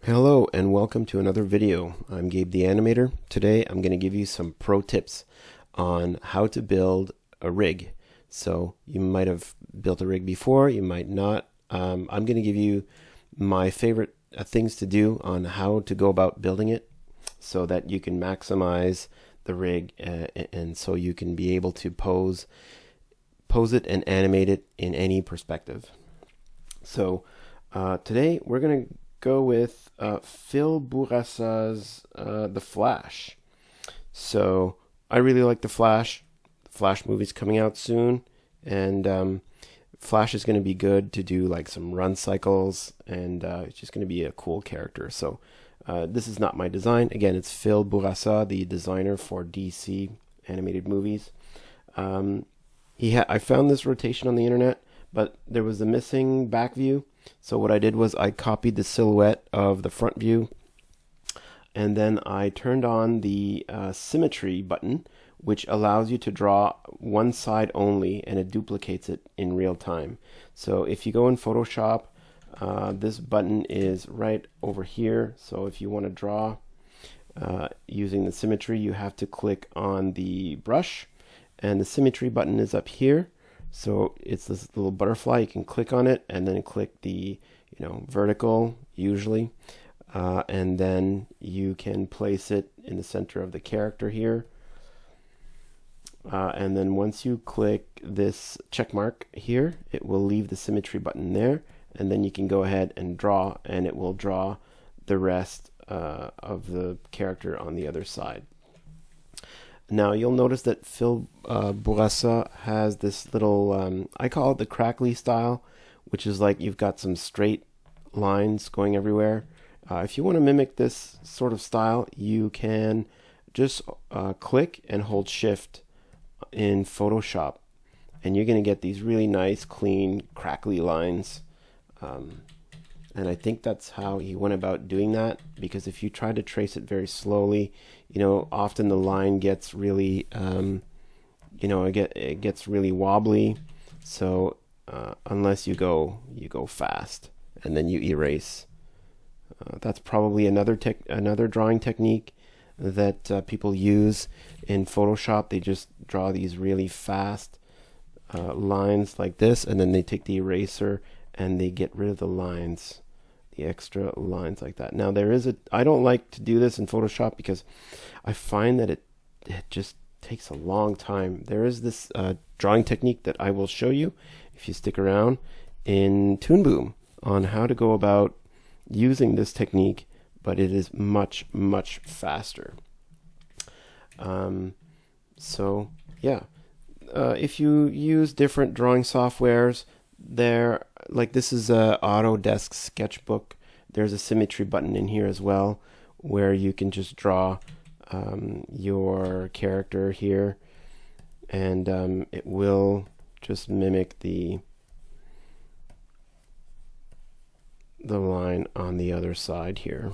Hello and welcome to another video. I'm Gabe the Animator. Today I'm going to give you some pro tips on how to build a rig. So you might have built a rig before, you might not. I'm going to give you my favorite things to do on how to go about building it so that you can maximize the rig and so you can be able to pose it and animate it in any perspective. So today we're going to go with Phil Bourassa's The Flash. So I really like The Flash. The Flash movie's coming out soon, and Flash is going to be good to do like some run cycles, and it's just going to be a cool character. So this is not my design. Again, it's Phil Bourassa, the designer for DC animated movies. I found this rotation on the internet, but there was a missing back view. So what I did was I copied the silhouette of the front view, and then I turned on the Symmetry button, which allows you to draw one side only, and it duplicates it in real time. So if you go in Photoshop, this button is right over here. So if you want to draw using the Symmetry, you have to click on the brush, and the Symmetry button is up here. So it's this little butterfly. You can click on it and then click the vertical usually, and then you can place it in the center of the character here. And then once you click this check mark here, it will leave the Symmetry button there, and then you can go ahead and draw, and it will draw the rest of the character on the other side. Now you'll notice that Phil Bourassa has this little, I call it the crackly style, which is like you've got some straight lines going everywhere. If you want to mimic this sort of style, you can just click and hold Shift in Photoshop, and you're going to get these really nice, clean, crackly lines. And I think that's how he went about doing that, because if you try to trace it very slowly, often the line gets really, it gets really wobbly. So unless you go fast and then you erase, that's probably another drawing technique that people use in Photoshop. They just draw these really fast lines like this, and then they take the eraser and they get rid of the lines, the extra lines like that. Now I don't like to do this in Photoshop because I find that it just takes a long time. There is this drawing technique that I will show you if you stick around in Toon Boom on how to go about using this technique, but it is much, much faster. So yeah, if you use different drawing softwares, like this is a Autodesk Sketchbook. There's a Symmetry button in here as well, where you can just draw your character here, and it will just mimic the line on the other side here.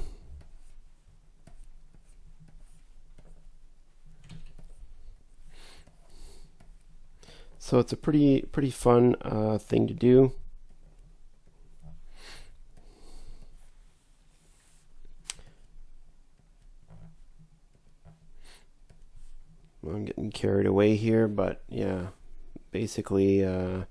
So it's a pretty fun thing to do. I'm getting carried away here, but yeah, basically the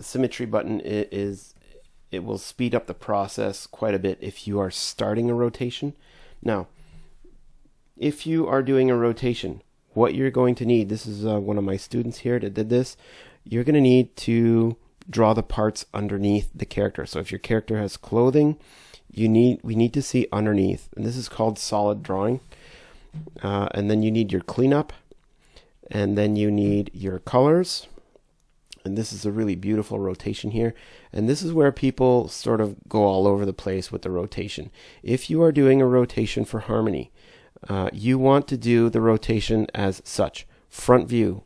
Symmetry button it will speed up the process quite a bit if you are starting a rotation. Now, if you are doing a rotation, what you're going to need, this is one of my students here that did this, you're going to need to draw the parts underneath the character. So if your character has clothing, we need to see underneath, and this is called solid drawing. And then you need your cleanup, and then you need your colors, and this is a really beautiful rotation here. And this is where people sort of go all over the place with the rotation. If you are doing a rotation for Harmony, you want to do the rotation as such: front view,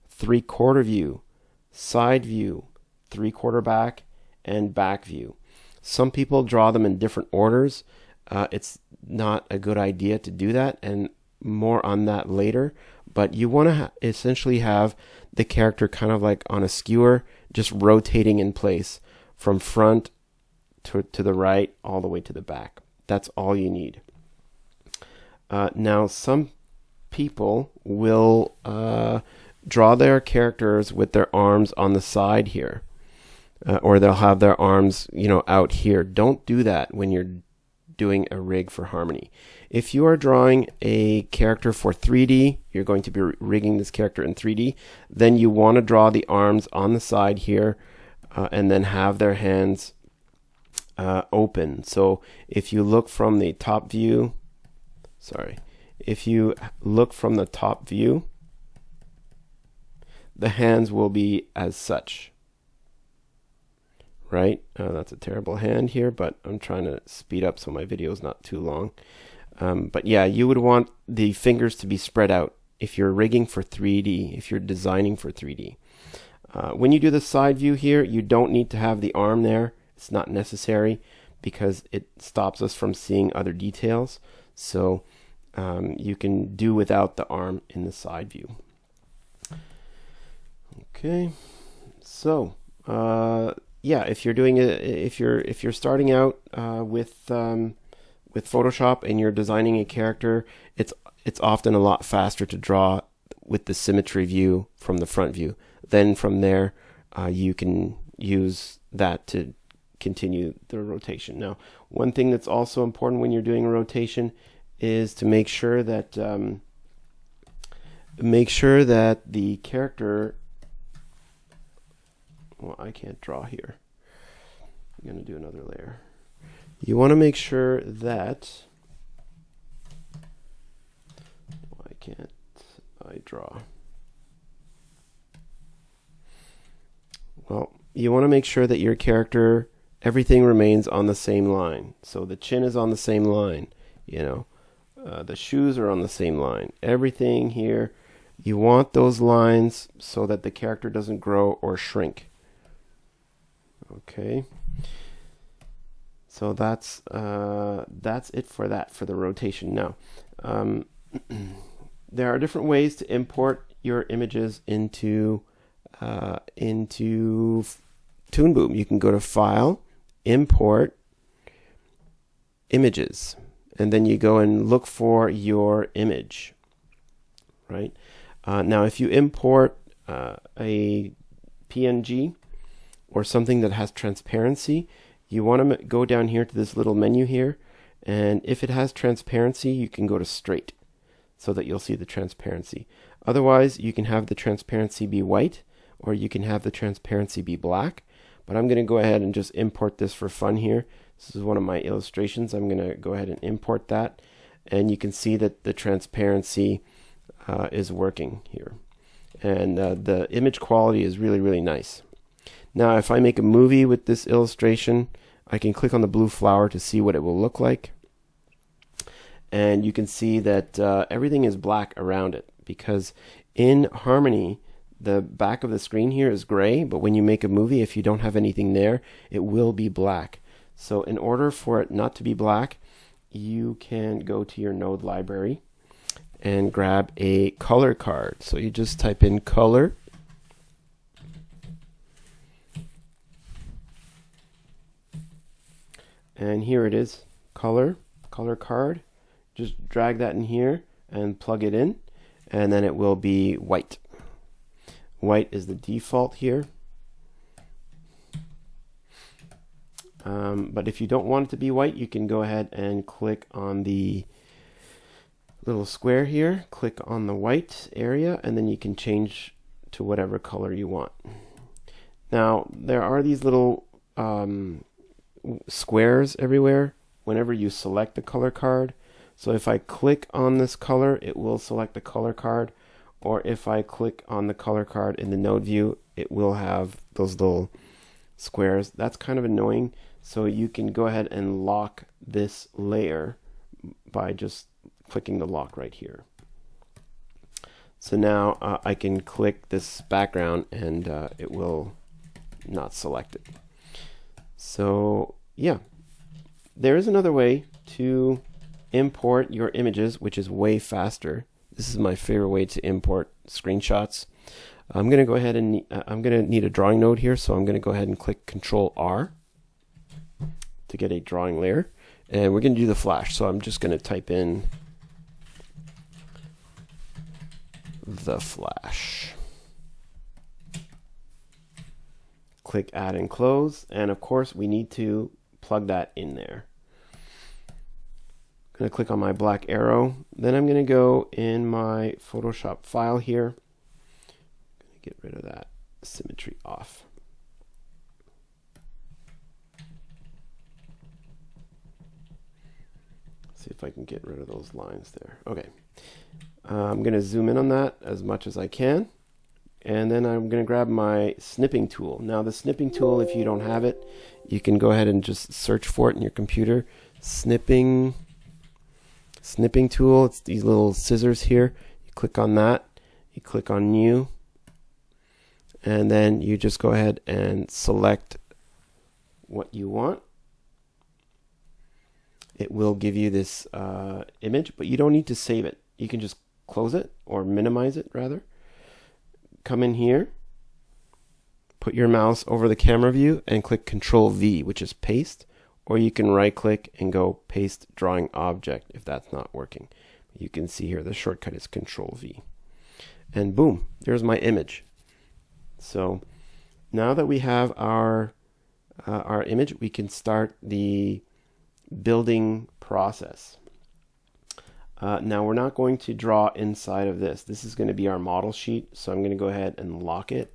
3/4 view, side view, 3/4 back, and back view. Some people draw them in different orders. It's not a good idea to do that, and more on that later. But you want to essentially have the character kind of like on a skewer, just rotating in place from front to the right, all the way to the back. That's all you need. Now, some people will draw their characters with their arms on the side here, or they'll have their arms, out here. Don't do that when you're doing a rig for Harmony. If you are drawing a character for 3D, you're going to be rigging this character in 3D, then you want to draw the arms on the side here, and then have their hands open. So if you look from the top view, if you look from the top view, the hands will be as such, right? That's a terrible hand here, but I'm trying to speed up so my video is not too long. But yeah, you would want the fingers to be spread out if you're rigging for 3D, if you're designing for 3D. When you do the side view here, you don't need to have the arm there. It's not necessary because it stops us from seeing other details. So you can do without the arm in the side view. Okay, so yeah, if you're doing if you're starting out with Photoshop and you're designing a character, it's often a lot faster to draw with the symmetry view from the front view. Then from there, you can use that to continue the rotation. Now, one thing that's also important when you're doing a rotation is to make sure that the character. Well, I can't draw here. I'm going to do another layer. You want to make sure that. Why can't I draw? Well, you want to make sure that your character, everything remains on the same line. So the chin is on the same line, the shoes are on the same line. Everything here, you want those lines so that the character doesn't grow or shrink. Okay. So that's it for the rotation. Now, there are different ways to import your images into Toon Boom. You can go to File, Import, Images, and then you go and look for your image, right? Now, if you import a PNG or something that has transparency, you want to go down here to this little menu here, and if it has transparency, you can go to Straight so that you'll see the transparency. Otherwise, you can have the transparency be white, or you can have the transparency be black. But I'm going to go ahead and just import this for fun here. This is one of my illustrations. I'm going to go ahead and import that, and you can see that the transparency is working here, and the image quality is really, really nice. Now, if I make a movie with this illustration, I can click on the blue flower to see what it will look like. And you can see that everything is black around it, because in Harmony, the back of the screen here is gray, but when you make a movie, if you don't have anything there, it will be black. So in order for it not to be black, you can go to your node library and grab a color card. So you just type in color, and here it is, color card. Just drag that in here and plug it in, and then it will be white. White is the default here. But if you don't want it to be white, you can go ahead and click on the little square here, click on the white area, and then you can change to whatever color you want. Now, there are these little squares everywhere whenever you select the color card. So if I click on this color, it will select the color card, or if I click on the color card in the node view, it will have those little squares. That's kind of annoying, so you can go ahead and lock this layer by just clicking the lock right here. So now I can click this background and it will not select it. So yeah, there is another way to import your images, which is way faster. This is my favorite way to import screenshots. I'm going to go ahead and I'm going to need a drawing node here, so I'm going to go ahead and click Control R, to get a drawing layer. And we're going to do the flash. So I'm just going to type in the flash. Click add and close. And of course, we need to plug that in there. I'm going to click on my black arrow. Then I'm going to go in my Photoshop file here. I'm going to get rid of that symmetry off. See if I can get rid of those lines there. Okay. I'm going to zoom in on that as much as I can. And then I'm going to grab my snipping tool. Now the snipping tool, if you don't have it, you can go ahead and just search for it in your computer. Snipping tool, it's these little scissors here. You click on that, you click on new, and then you just go ahead and select what you want. It will give you this image, but you don't need to save it. You can just close it or minimize it rather. Come in here, put your mouse over the camera view and click Control V, which is paste, or you can right click and go paste drawing object if that's not working. You can see here the shortcut is Control V. And boom, there's my image. So now that we have our image, we can start the building process. Now we're not going to draw inside of this. This is going to be our model sheet. So I'm going to go ahead and lock it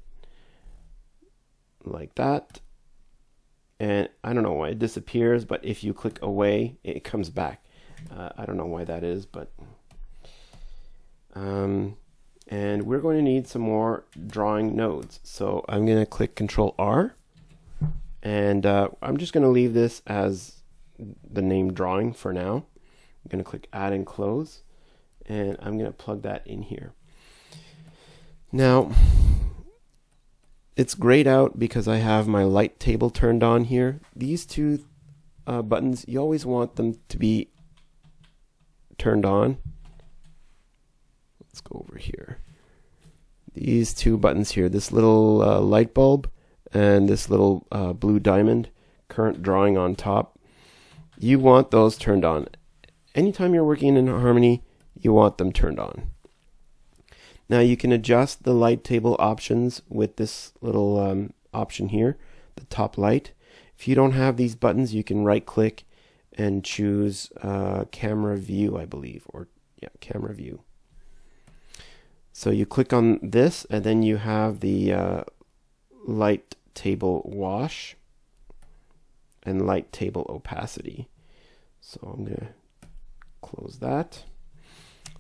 like that. And I don't know why it disappears, but if you click away, it comes back. I don't know why that is, but and we're going to need some more drawing nodes. So I'm going to click Control R, and I'm just going to leave this as the name drawing for now. I'm going to click add and close, and I'm going to plug that in here. Now it's grayed out because I have my light table turned on here. These two buttons, you always want them to be turned on. Let's go over here. These two buttons here, this little light bulb and this little blue diamond, current drawing on top, you want those turned on. Anytime you're working in Harmony, you want them turned on. Now you can adjust the light table options with this little option here, the top light. If you don't have these buttons, you can right click and choose camera view, I believe, or yeah, camera view. So you click on this, and then you have the light table wash and light table opacity. So I'm going to close that,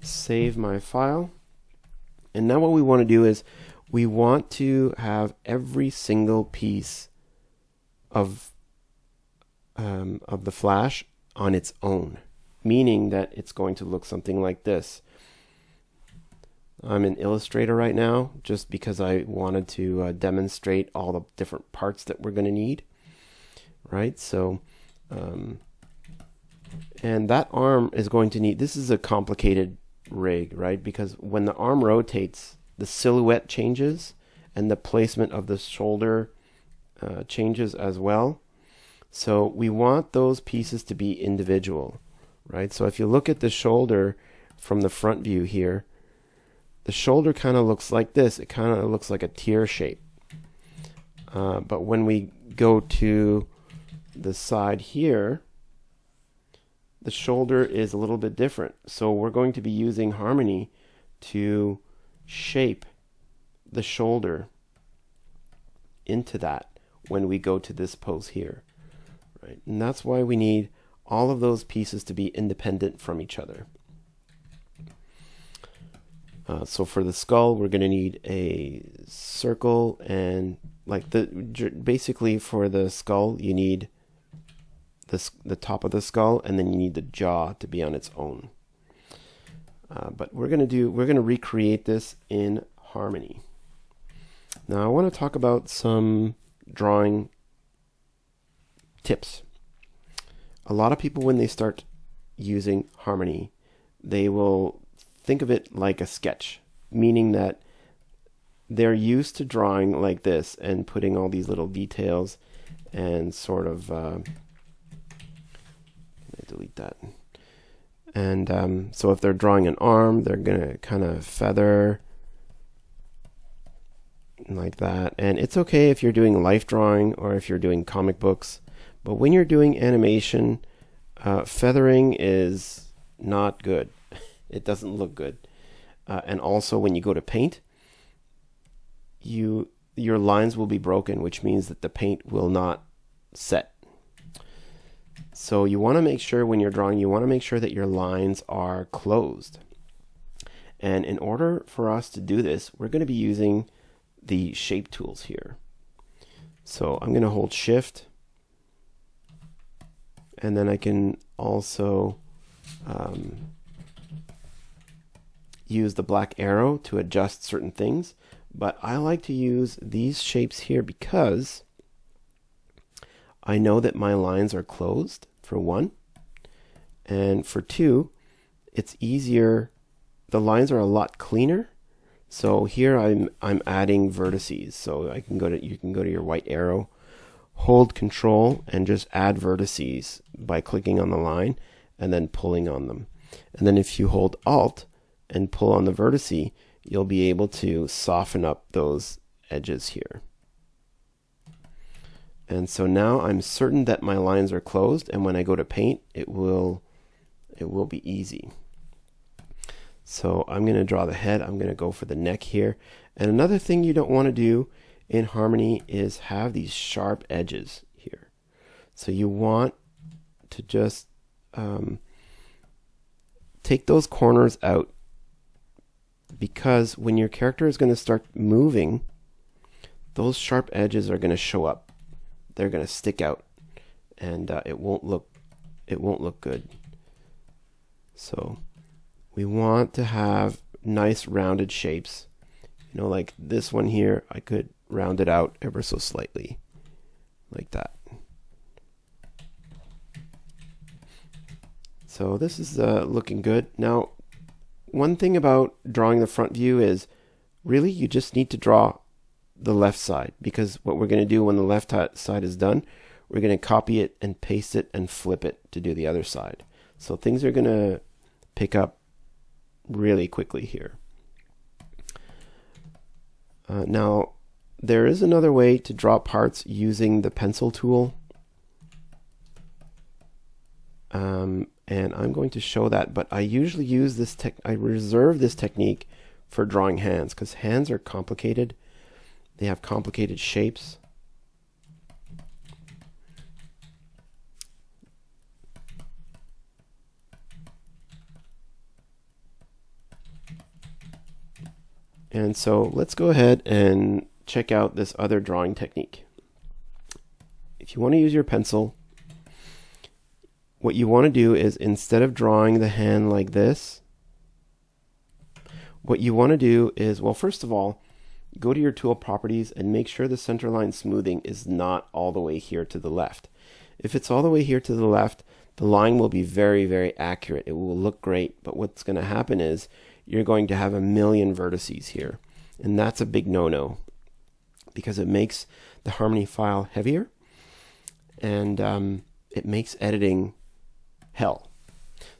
save my file, and now what we want to do is we want to have every single piece of the flash on its own, meaning that it's going to look something like this. I'm in Illustrator right now just because I wanted to demonstrate all the different parts that we're going to need, right? So and that arm is going to need, this is a complicated rig, right? Because when the arm rotates, the silhouette changes and the placement of the shoulder changes as well. So we want those pieces to be individual, right? So if you look at the shoulder from the front view here, the shoulder kind of looks like this. It kind of looks like a tear shape. But when we go to the side here, the shoulder is a little bit different. So we're going to be using Harmony to shape the shoulder into that when we go to this pose here, right? And that's why we need all of those pieces to be independent from each other. So for the skull, we're going to need a circle, and like basically for the skull, you need the top of the skull, and then you need the jaw to be on its own. But we're going to recreate this in Harmony. Now I want to talk about some drawing tips. A lot of people, when they start using Harmony, they will think of it like a sketch, meaning that they're used to drawing like this and putting all these little details and sort of that. And so if they're drawing an arm, they're going to kind of feather like that. And it's okay if you're doing life drawing or if you're doing comic books, but when you're doing animation, feathering is not good. It doesn't look good. And also when you go to paint, your lines will be broken, which means that the paint will not set. So you want to make sure when you're drawing, you want to make sure that your lines are closed. And in order for us to do this, we're going to be using the shape tools here. So I'm going to hold Shift, and then I can also use the black arrow to adjust certain things. But I like to use these shapes here because I know that my lines are closed, for one, and for two, it's easier. The lines are a lot cleaner. So here I'm adding vertices. So you can go to your white arrow, hold Control, and just add vertices by clicking on the line and then pulling on them. And then if you hold Alt and pull on the vertice, you'll be able to soften up those edges here. And so now I'm certain that my lines are closed, and when I go to paint, it will be easy. So I'm going to draw the head. I'm going to go for the neck here. And another thing you don't want to do in Harmony is have these sharp edges here. So you want to just take those corners out, because when your character is going to start moving, those sharp edges are going to show up. They're going to stick out, and it won't look good. So we want to have nice rounded shapes. You know, like this one here, I could round it out ever so slightly, like that. So this is looking good. Now, one thing about drawing the front view is really you just need to draw the left side, because what we're going to do when the left side is done, we're going to copy it and paste it and flip it to do the other side. So things are going to pick up really quickly here. Now there is another way to draw parts using the pencil tool, and I'm going to show that, but I usually use this I reserve this technique for drawing hands, because hands are complicated. They have complicated shapes. And so let's go ahead and check out this other drawing technique. If you want to use your pencil, what you want to do is, instead of drawing the hand like this, what you want to do is, well, first of all, go to your tool properties and make sure the centerline smoothing is not all the way here to the left. If it's all the way here to the left, the line will be very, very accurate. It will look great, but what's going to happen is you're going to have a million vertices here, and that's a big no-no, because it makes the Harmony file heavier, and it makes editing hell.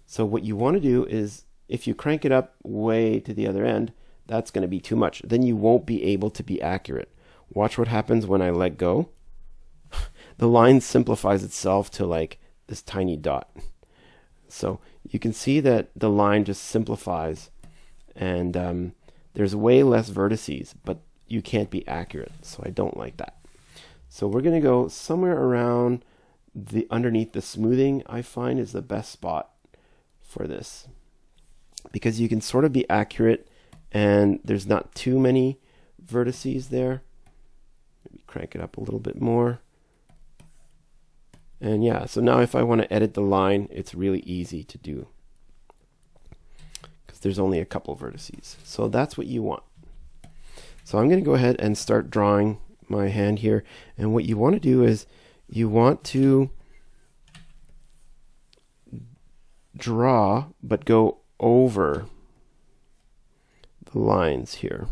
So what you want to do is, if you crank it up way to the other end, that's going to be too much. Then you won't be able to be accurate. Watch what happens when I let go. The line simplifies itself to like this tiny dot. So you can see that the line just simplifies, and there's way less vertices, but you can't be accurate. So I don't like that. So we're going to go somewhere around underneath the smoothing. I find is the best spot for this, because you can sort of be accurate and there's not too many vertices there. Maybe crank it up a little bit more. And yeah, so now if I want to edit the line, it's really easy to do, because there's only a couple vertices. So that's what you want. So I'm going to go ahead and start drawing my hand here. And what you want to do is you want to draw, but go over the lines here.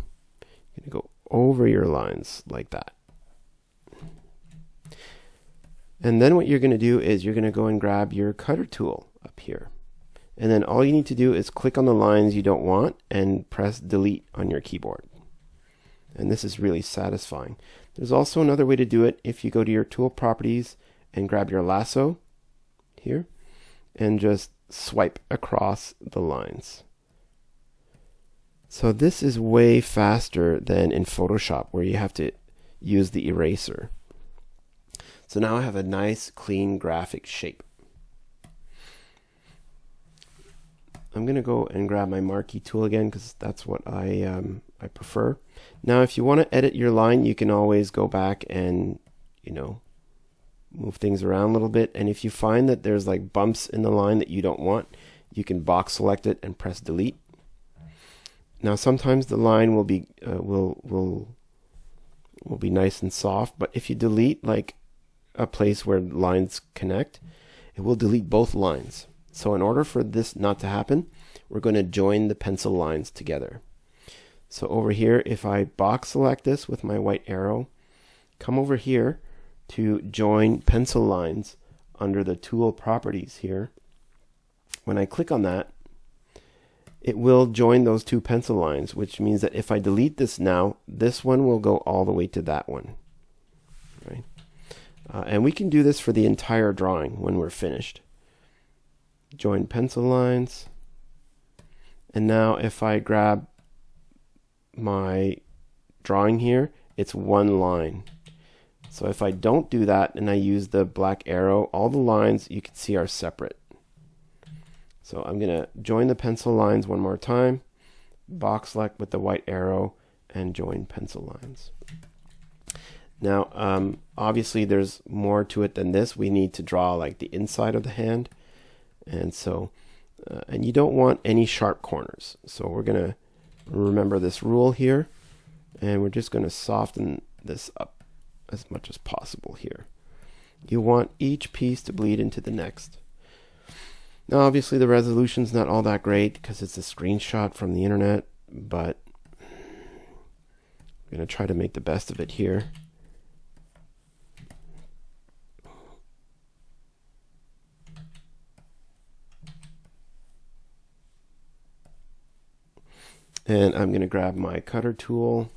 You're going to go over your lines like that. And then what you're going to do is you're going to go and grab your cutter tool up here. And then all you need to do is click on the lines you don't want and press delete on your keyboard. And this is really satisfying. There's also another way to do it. If you go to your tool properties and grab your lasso here and just swipe across the lines. So this is way faster than in Photoshop where you have to use the eraser. So now I have a nice clean graphic shape. I'm going to go and grab my marquee tool again because that's what I prefer. Now if you want to edit your line, you can always go back and, you know, move things around a little bit. And if you find that there's like bumps in the line that you don't want, you can box select it and press delete. Now sometimes the line will be nice and soft, but if you delete like a place where lines connect, it will delete both lines. So in order for this not to happen, we're going to join the pencil lines together. So over here, if I box select this with my white arrow, come over here to join pencil lines under the tool properties here. When I click on that, it will join those two pencil lines, which means that if I delete this now, this one will go all the way to that one. Right? And we can do this for the entire drawing when we're finished. Join pencil lines. And now if I grab my drawing here, it's one line. So if I don't do that and I use the black arrow, all the lines you can see are separate. So I'm going to join the pencil lines one more time, box select with the white arrow, and join pencil lines. Now, obviously there's more to it than this. We need to draw like the inside of the hand. And so, and you don't want any sharp corners. So we're going to remember this rule here, and we're just going to soften this up as much as possible here. You want each piece to bleed into the next. Now obviously the resolution's not all that great because it's a screenshot from the internet, but I'm going to try to make the best of it here. And I'm going to grab my cutter tool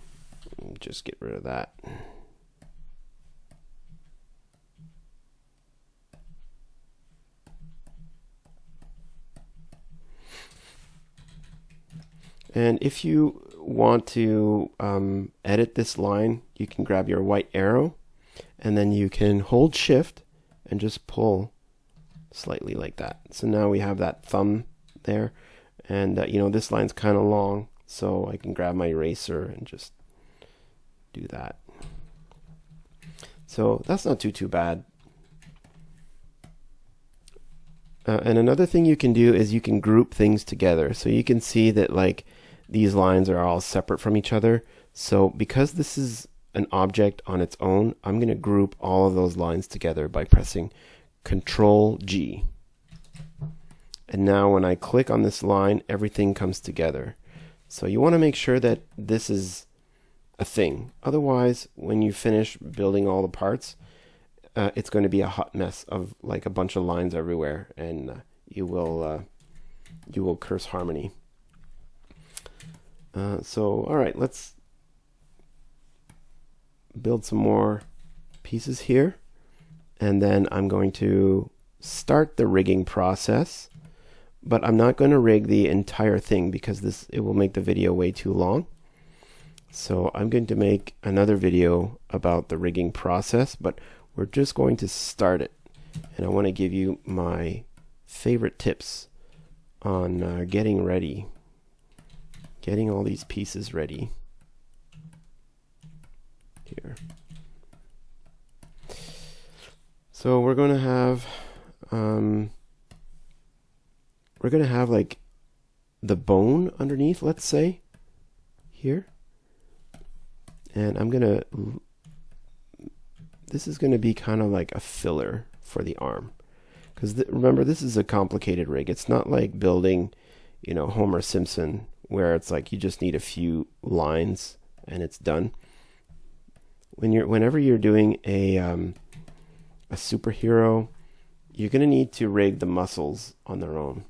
and just get rid of that. And if you want to edit this line, you can grab your white arrow and then you can hold shift and just pull slightly like that. So now we have that thumb there, and you know, this line's kind of long, so I can grab my eraser and just do that. So that's not too bad. And another thing you can do is you can group things together. So you can see that like these lines are all separate from each other. So because this is an object on its own, I'm going to group all of those lines together by pressing Control G. And now when I click on this line, everything comes together. So you want to make sure that this is a thing. Otherwise, when you finish building all the parts, it's going to be a hot mess of like a bunch of lines everywhere, and you will curse Harmony. So all right, let's build some more pieces here, and then I'm going to start the rigging process. But I'm not going to rig the entire thing because it will make the video way too long. So I'm going to make another video about the rigging process, but we're just going to start it. And I want to give you my favorite tips on getting ready, getting all these pieces ready here. So we're going to have like the bone underneath, let's say, here. And this is gonna be kind of like a filler for the arm. Because remember, this is a complicated rig. It's not like building, you know, Homer Simpson, where it's like you just need a few lines and it's done. Whenever you're doing a superhero you're going to need to rig the muscles on their own.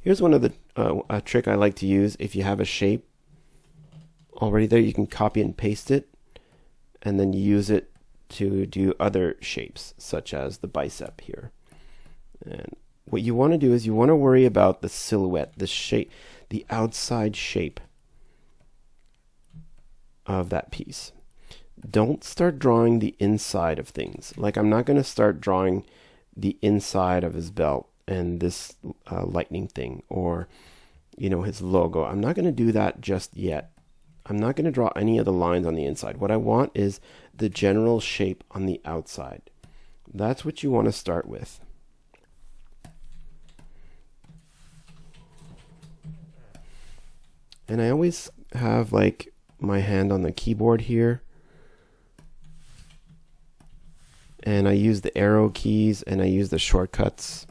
Here's one of the a trick I like to use. If you have a shape already there, you can copy and paste it and then use it to do other shapes, such as the bicep here. And what you want to do is you want to worry about the silhouette, the shape, the outside shape of that piece. Don't start drawing the inside of things. Like, I'm not going to start drawing the inside of his belt and this lightning thing, or his logo. I'm not going to do that just yet. I'm not going to draw any of the lines on the inside. What I want is the general shape on the outside. That's what you want to start with. And I always have like my hand on the keyboard here, and I use the arrow keys and I use the shortcuts.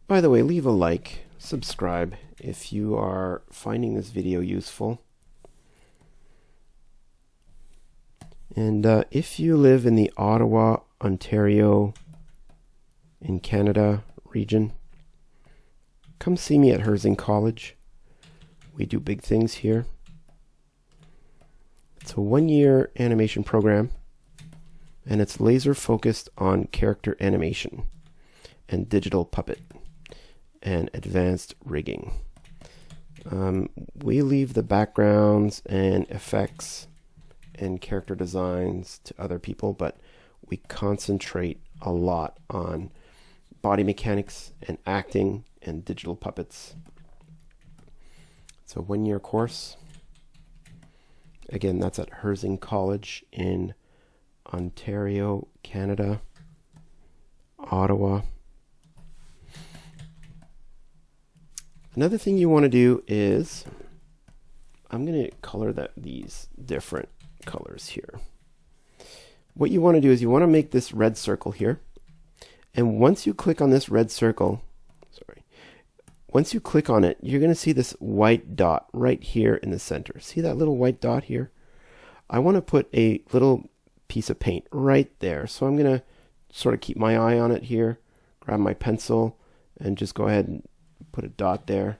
By the way, leave a like, subscribe if you are finding this video useful. And if you live in the Ottawa, Ontario, in Canada region, come see me at Herzing College. We do big things here. It's a 1-year animation program, and it's laser focused on character animation and digital puppet and advanced rigging. We leave the backgrounds and effects and character designs to other people, but we concentrate a lot on body mechanics and acting and digital puppets. It's a 1-year course. Again, that's at Herzing College in Ontario, Canada, Ottawa. Another thing you want to do is, I'm going to color these different colors here. What you want to do is you want to make this red circle here. And once you click on this red circle, once you click on it, you're going to see this white dot right here in the center. See that little white dot here? I want to put a little piece of paint right there. So I'm going to sort of keep my eye on it here, grab my pencil, and just go ahead and put a dot there.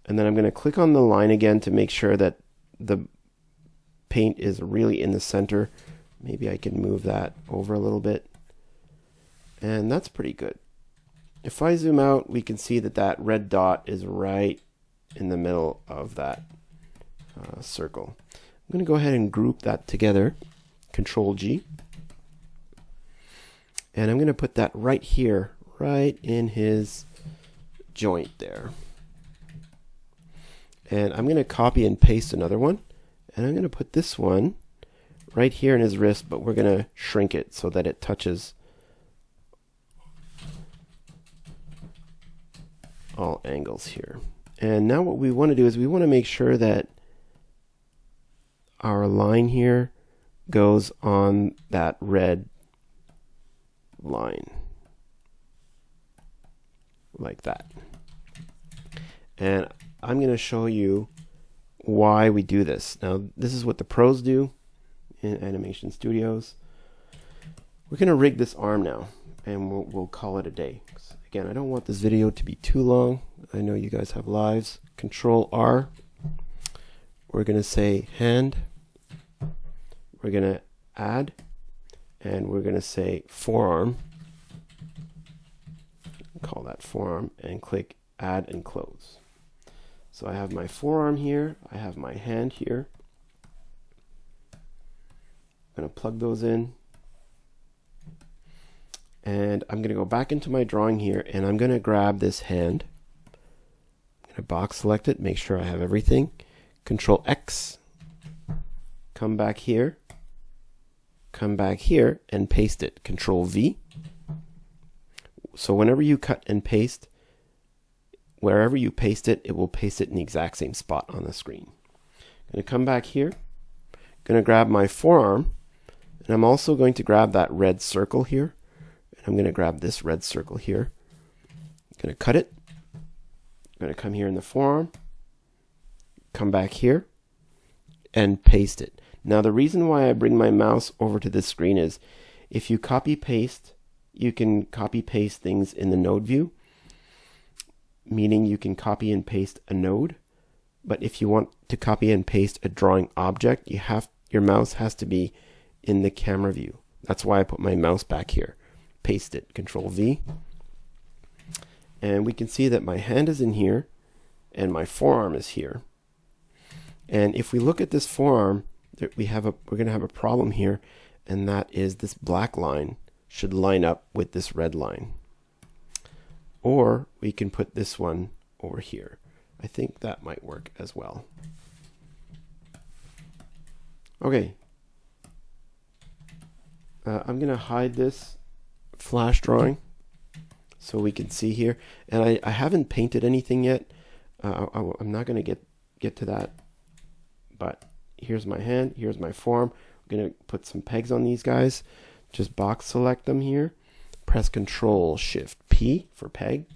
And then I'm going to click on the line again to make sure that the paint is really in the center. Maybe I can move that over a little bit. And that's pretty good. If I zoom out, we can see that that red dot is right in the middle of that circle. I'm going to go ahead and group that together. Control G. And I'm going to put that right here, right in his joint there. And I'm going to copy and paste another one. And I'm going to put this one right here in his wrist, but we're going to shrink it so that it touches all angles here. And now what we want to do is we want to make sure that our line here goes on that red line like that. And I'm going to show you why we do this. Now, this is what the pros do in animation studios. We're going to rig this arm now, and we'll call it a day. Again, I don't want this video to be too long. I know you guys have lives. Control R. We're going to say hand. We're going to add. And we're going to say forearm. Call that forearm and click add and close. So I have my forearm here. I have my hand here. I'm going to plug those in. And I'm going to go back into my drawing here, and I'm going to grab this hand. I'm going to box select it, make sure I have everything. Control X. Come back here, and paste it. Control V. So whenever you cut and paste, wherever you paste it, it will paste it in the exact same spot on the screen. I'm going to come back here, going to grab my forearm, and I'm also going to grab that red circle here. I'm going to grab this red circle here. I'm going to cut it. I'm going to come here in the forearm, come back here, and paste it. Now the reason why I bring my mouse over to this screen is if you copy paste, you can copy paste things in the node view, meaning you can copy and paste a node. But if you want to copy and paste a drawing object, your mouse has to be in the camera view. That's why I put my mouse back here. Paste it, Control V. And we can see that my hand is in here and my forearm is here. And if we look at this forearm, we're going to have a problem here, and that is this black line should line up with this red line. Or we can put this one over here. I think that might work as well. Okay. I'm going to hide this flash drawing so we can see here. And I haven't painted anything yet. I'm not going to get to that. But here's my hand, here's my forearm. I'm going to put some pegs on these guys. Just box select them here. Press Control Shift P for peg.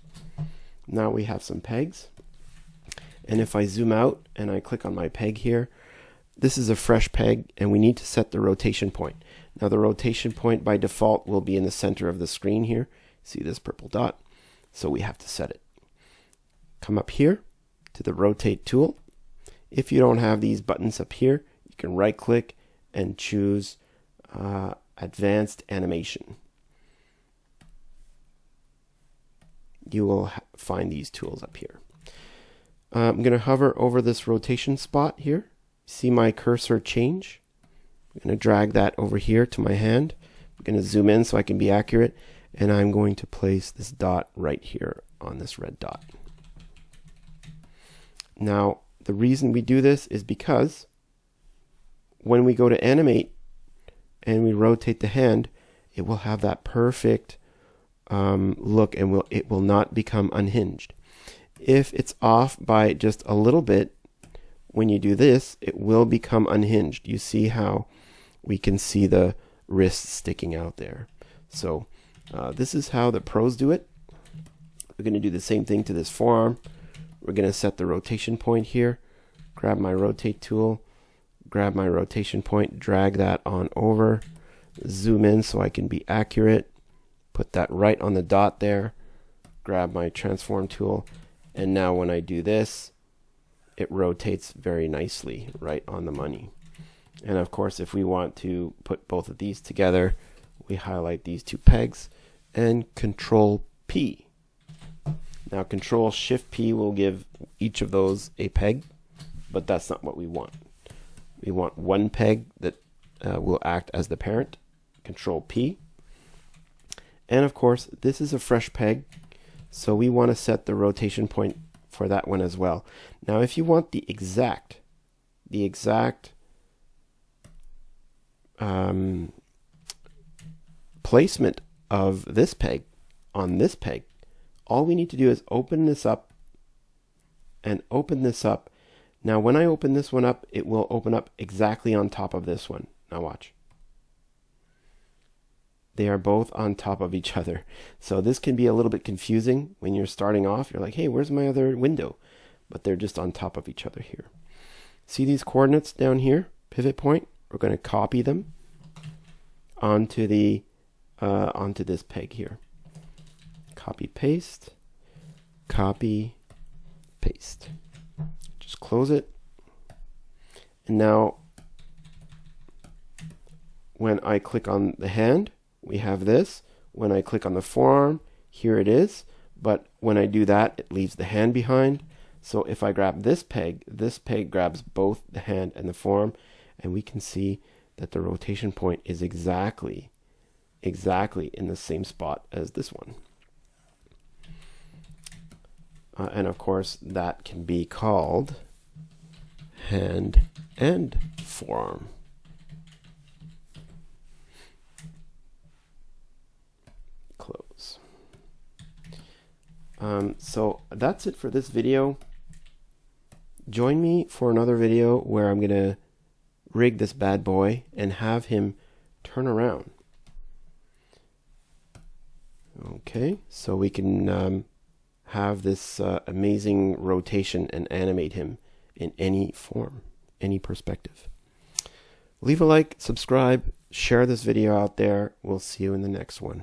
Now we have some pegs. And if I zoom out and I click on my peg here, this is a fresh peg and we need to set the rotation point. Now the rotation point by default will be in the center of the screen here. See this purple dot? So we have to set it. Come up here to the rotate tool. If you don't have these buttons up here, you can right click and choose advanced animation. You will find these tools up here. I'm going to hover over this rotation spot here. See my cursor change? I'm going to drag that over here to my hand. I'm going to zoom in so I can be accurate, and I'm going to place this dot right here on this red dot. Now, the reason we do this is because when we go to animate and we rotate the hand, it will have that perfect look, and it will not become unhinged. If it's off by just a little bit, when you do this, it will become unhinged. You see how we can see the wrist sticking out there. So this is how the pros do it. We're going to do the same thing to this forearm. We're going to set the rotation point here. Grab my rotate tool, grab my rotation point, drag that on over, zoom in so I can be accurate, put that right on the dot there, grab my transform tool, and now when I do this, it rotates very nicely right on the money. And of course, if we want to put both of these together, we highlight these two pegs and Control P. Now Control Shift P will give each of those a peg, but that's not what we want. We want one peg that will act as the parent. Control P. And of course, this is a fresh peg, so we want to set the rotation point for that one as well. Now, if you want the exact placement of this peg on this peg, all we need to do is open this up and open this up. Now, when I open this one up, it will open up exactly on top of this one. Now watch. They are both on top of each other. So this can be a little bit confusing when you're starting off. You're like, hey, where's my other window? But they're just on top of each other here. See these coordinates down here? Pivot point. We're going to copy them onto this peg here. Copy, paste. Copy, paste. Just close it. And now, when I click on the hand, we have this. When I click on the forearm, here it is. But when I do that, it leaves the hand behind. So if I grab this peg grabs both the hand and the forearm, and we can see that the rotation point is exactly in the same spot as this one. And of course, that can be called hand and forearm. Close. So that's it for this video. Join me for another video where I'm going to rig this bad boy and have him turn around. Okay, so we can have this amazing rotation and animate him in any form, any perspective. Leave a like, subscribe, share this video out there. We'll see you in the next one.